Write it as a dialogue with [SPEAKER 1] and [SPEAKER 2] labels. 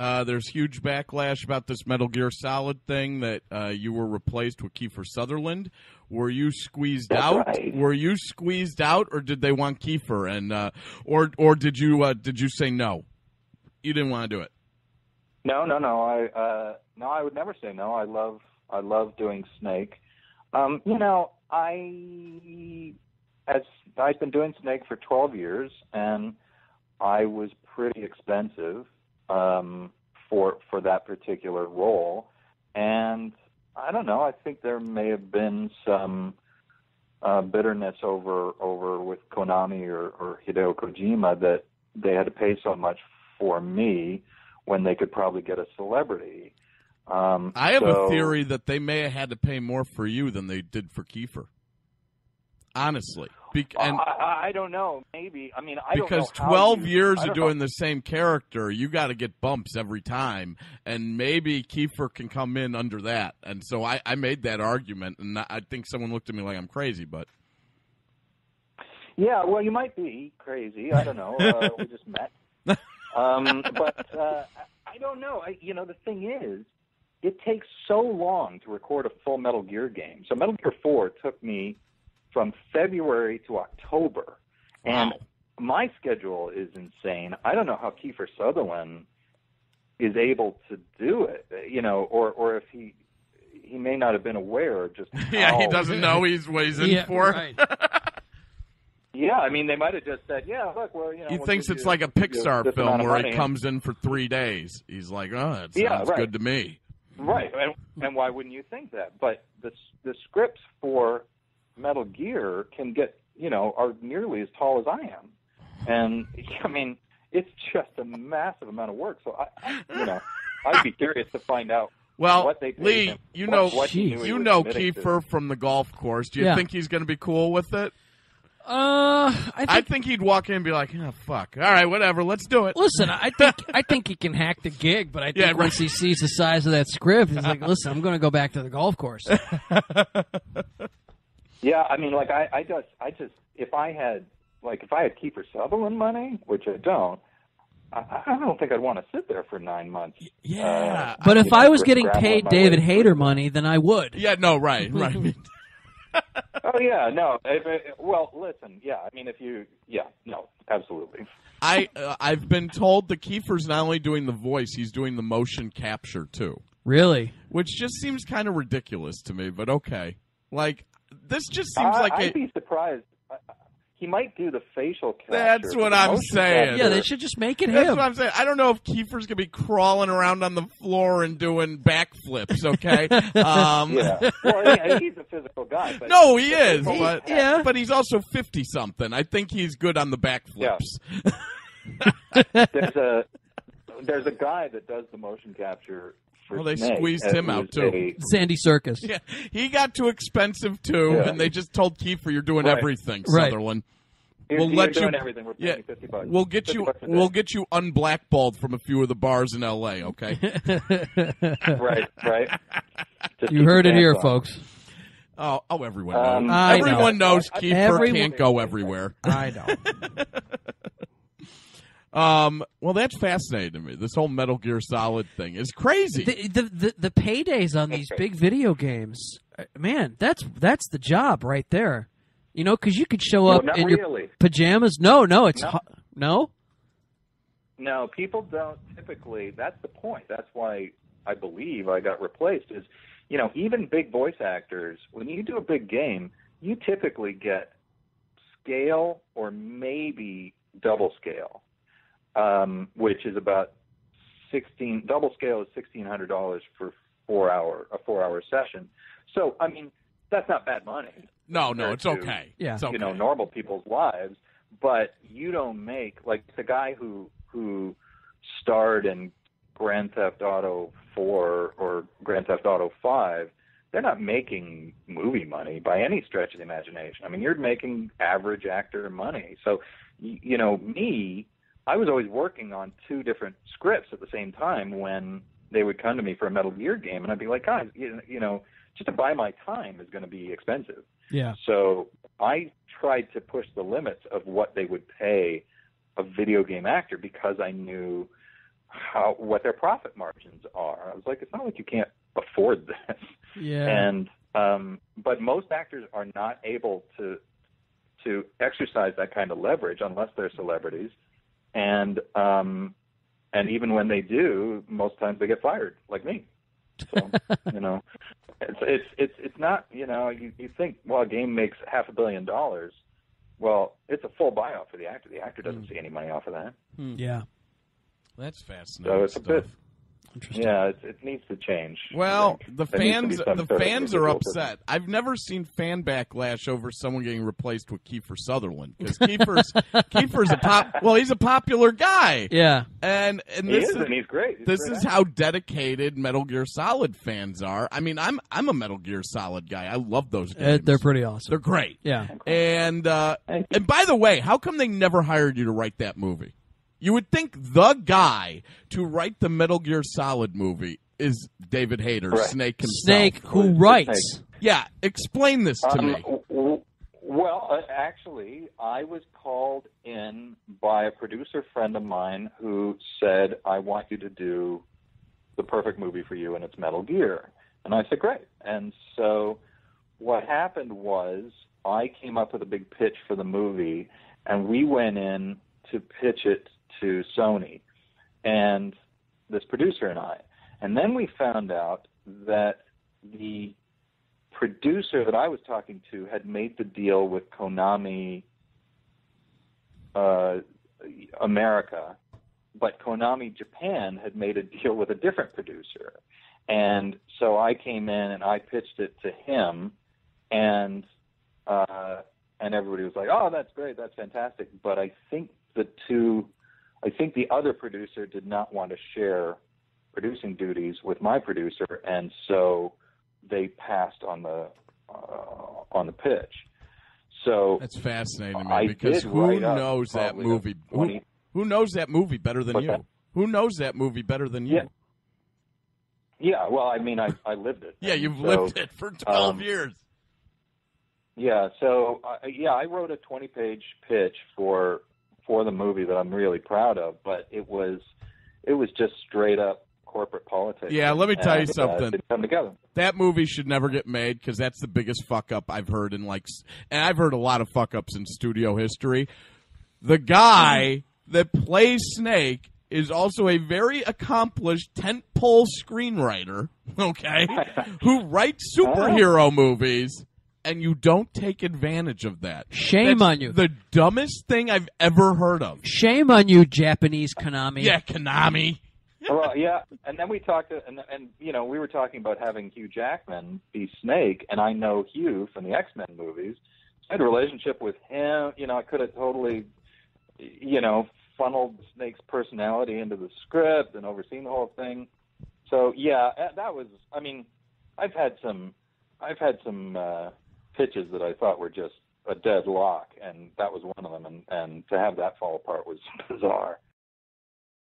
[SPEAKER 1] There's huge backlash about this Metal Gear Solid thing that you were replaced with Kiefer Sutherland. Were you squeezed out?
[SPEAKER 2] Right.
[SPEAKER 1] Were you squeezed out, or did they want Kiefer? And or did you say no? You didn't want to do it.
[SPEAKER 2] No. I would never say no. I love doing Snake. I've been doing Snake for 12 years, and I was pretty expensive for that particular role. And I don't know. I think there may have been some bitterness over with Konami or Hideo Kojima that they had to pay so much for me when they could probably get a celebrity.
[SPEAKER 1] I have a theory that they may have had to pay more for you than they did for Kiefer. Honestly.
[SPEAKER 2] I don't know. Maybe. I mean, I don't know.
[SPEAKER 1] Because 12 years of doing the same character, you got to get bumps every time. And maybe Kiefer can come in under that. And so I made that argument, and I think someone looked at me like I'm crazy, but.
[SPEAKER 2] Yeah, well, you might be crazy. I don't know. We just met. But I don't know. The thing is, it takes so long to record a full Metal Gear game. So Metal Gear 4 took me from February to October. And my schedule is insane. I don't know how Kiefer Sutherland is able to do it, or if he may not have been aware of just
[SPEAKER 1] yeah, he doesn't know what he's in for.
[SPEAKER 3] Right.
[SPEAKER 2] Yeah, I mean, they might have just said, yeah, look, well,
[SPEAKER 1] He thinks it's like a Pixar film where he comes in for 3 days. He's like, oh, it sounds good to me.
[SPEAKER 2] Right, and why wouldn't you think that? But the scripts for Metal Gear can get, are nearly as tall as I am. And, I mean, it's just a massive amount of work. So, I'd be curious to find out what they paid
[SPEAKER 1] Lee,
[SPEAKER 2] him.
[SPEAKER 1] you know
[SPEAKER 2] Kiefer
[SPEAKER 1] Kiefer from the golf course. Do you think he's going to be cool with it?
[SPEAKER 3] I
[SPEAKER 1] think he'd walk in and be like, oh, fuck. All right, whatever, let's do it.
[SPEAKER 3] Listen, I think he can hack the gig, but I think once he sees the size of that script, he's like, listen, I'm going to go back to the golf course.
[SPEAKER 2] Yeah, I mean, like I just if I had Kiefer Sutherland money, which I don't think I'd want to sit there for 9 months.
[SPEAKER 1] Yeah,
[SPEAKER 3] but if I was getting paid David Hayter money, then I would.
[SPEAKER 1] Yeah, no, right.
[SPEAKER 2] Oh yeah, no. Well, listen, yeah. I mean, absolutely.
[SPEAKER 1] I've been told that Kiefer's not only doing the voice, he's doing the motion capture too.
[SPEAKER 3] Really?
[SPEAKER 1] Which just seems kind of ridiculous to me, but okay. Like, this just seems like
[SPEAKER 2] I'd be surprised. He might do the facial capture.
[SPEAKER 1] That's what I'm saying.
[SPEAKER 3] Yeah, they should just make it him.
[SPEAKER 1] That's what I'm saying. I don't know if Kiefer's going to be crawling around on the floor and doing backflips, okay?
[SPEAKER 2] Yeah. Well, he's a physical guy. But
[SPEAKER 1] no, he is. But he's also 50-something. I think he's good on the backflips.
[SPEAKER 2] Yeah. There's a guy that does the motion capture.
[SPEAKER 1] Well, they squeezed him out, too.
[SPEAKER 3] Sandy Circus.
[SPEAKER 1] Yeah, he got too expensive, too, and they just told Kiefer, you're doing everything, Sutherland.
[SPEAKER 2] We'll let you. Everything. We're paying $50.
[SPEAKER 1] We'll get you unblackballed from a few of the bars in L.A., okay?
[SPEAKER 2] Right.
[SPEAKER 3] You heard it here, folks.
[SPEAKER 1] Oh, everyone knows. Everyone knows Kiefer can't go everywhere.
[SPEAKER 3] I know.
[SPEAKER 1] Well, that's fascinating to me. This whole Metal Gear Solid thing is crazy.
[SPEAKER 3] The paydays on these big video games, man, that's the job right there. Because you could show up in your pajamas. No, it's no.
[SPEAKER 2] No, people don't typically. That's the point. That's why I believe I got replaced. Is even big voice actors, when you do a big game, you typically get scale or maybe double scale. Which is about double scale is $1,600 for a 4-hour session. So, I mean, that's not bad money.
[SPEAKER 1] No, it's okay.
[SPEAKER 3] Yeah.
[SPEAKER 1] It's okay.
[SPEAKER 2] Normal people's lives, but you don't make, like the guy who starred in Grand Theft Auto 4 or Grand Theft Auto 5, they're not making movie money by any stretch of the imagination. I mean, you're making average actor money. So, me, I was always working on 2 different scripts at the same time when they would come to me for a Metal Gear game, and I'd be like, guys, just to buy my time is going to be expensive.
[SPEAKER 3] Yeah.
[SPEAKER 2] So I tried to push the limits of what they would pay a video game actor because I knew what their profit margins are. I was like, it's not like you can't afford this.
[SPEAKER 3] Yeah.
[SPEAKER 2] And but most actors are not able to exercise that kind of leverage unless they're celebrities, and even when they do, most times they get fired, like me. So it's not, you think, well, a game makes $500 million. Well, it's a full buyout for the actor. The actor doesn't see any money off of that.
[SPEAKER 3] Yeah.
[SPEAKER 1] That's fascinating.
[SPEAKER 2] So it's a bit.
[SPEAKER 3] Interesting.
[SPEAKER 2] Yeah, it needs to change.
[SPEAKER 1] Well, the fans are upset. I've never seen fan backlash over someone getting replaced with Kiefer Sutherland, because Kiefer's he's a popular guy.
[SPEAKER 3] Yeah,
[SPEAKER 2] and he's great.
[SPEAKER 1] This is how dedicated Metal Gear Solid fans are. I mean, I'm a Metal Gear Solid guy. I love those games.
[SPEAKER 3] They're pretty awesome.
[SPEAKER 1] They're great.
[SPEAKER 3] Yeah.
[SPEAKER 1] And by the way, how come they never hired you to write that movie? You would think the guy to write the Metal Gear Solid movie is David Hayter, right. Snake himself.
[SPEAKER 3] Snake, who writes.
[SPEAKER 1] Snake. Yeah, explain this to me.
[SPEAKER 2] Well, actually, I was called in by a producer friend of mine who said, I want you to do the perfect movie for you, and it's Metal Gear. And I said, great. And so what happened was I came up with a big pitch for the movie, and we went in to pitch it to Sony and this producer and I. And then we found out that the producer that I was talking to had made the deal with Konami America, but Konami Japan had made a deal with a different producer. And so I came in and I pitched it to him, and everybody was like, oh, that's great, that's fantastic. But I think the other producer did not want to share producing duties with my producer, and so they passed on the pitch. So
[SPEAKER 1] that's fascinating to me, because who knows that movie? Who knows that movie better than you? Who knows that movie better than you?
[SPEAKER 2] Yeah. Well, I mean, I lived it.
[SPEAKER 1] Yeah, you've lived it for 12 years.
[SPEAKER 2] Yeah. So I wrote a 20-page pitch for the movie that I'm really proud of, but it was just straight up corporate politics.
[SPEAKER 1] Yeah, let me tell you something.
[SPEAKER 2] It didn't come together.
[SPEAKER 1] That movie should never get made, because that's the biggest fuck up I've heard and I've heard a lot of fuck ups in studio history. The guy that plays Snake is also a very accomplished tentpole screenwriter, okay, who writes superhero movies. And you don't take advantage of that.
[SPEAKER 3] Shame on you.
[SPEAKER 1] The dumbest thing I've ever heard of.
[SPEAKER 3] Shame on you, Japanese Konami.
[SPEAKER 1] Yeah, Konami.
[SPEAKER 2] Well, yeah, and then we talked, and we were talking about having Hugh Jackman be Snake, and I know Hugh from the X-Men movies. I had a relationship with him. I could have totally, funneled Snake's personality into the script and overseen the whole thing. So yeah, that was. I mean, I've had some pitches that I thought were just a dead lock, and that was one of them. And to have that fall apart was bizarre.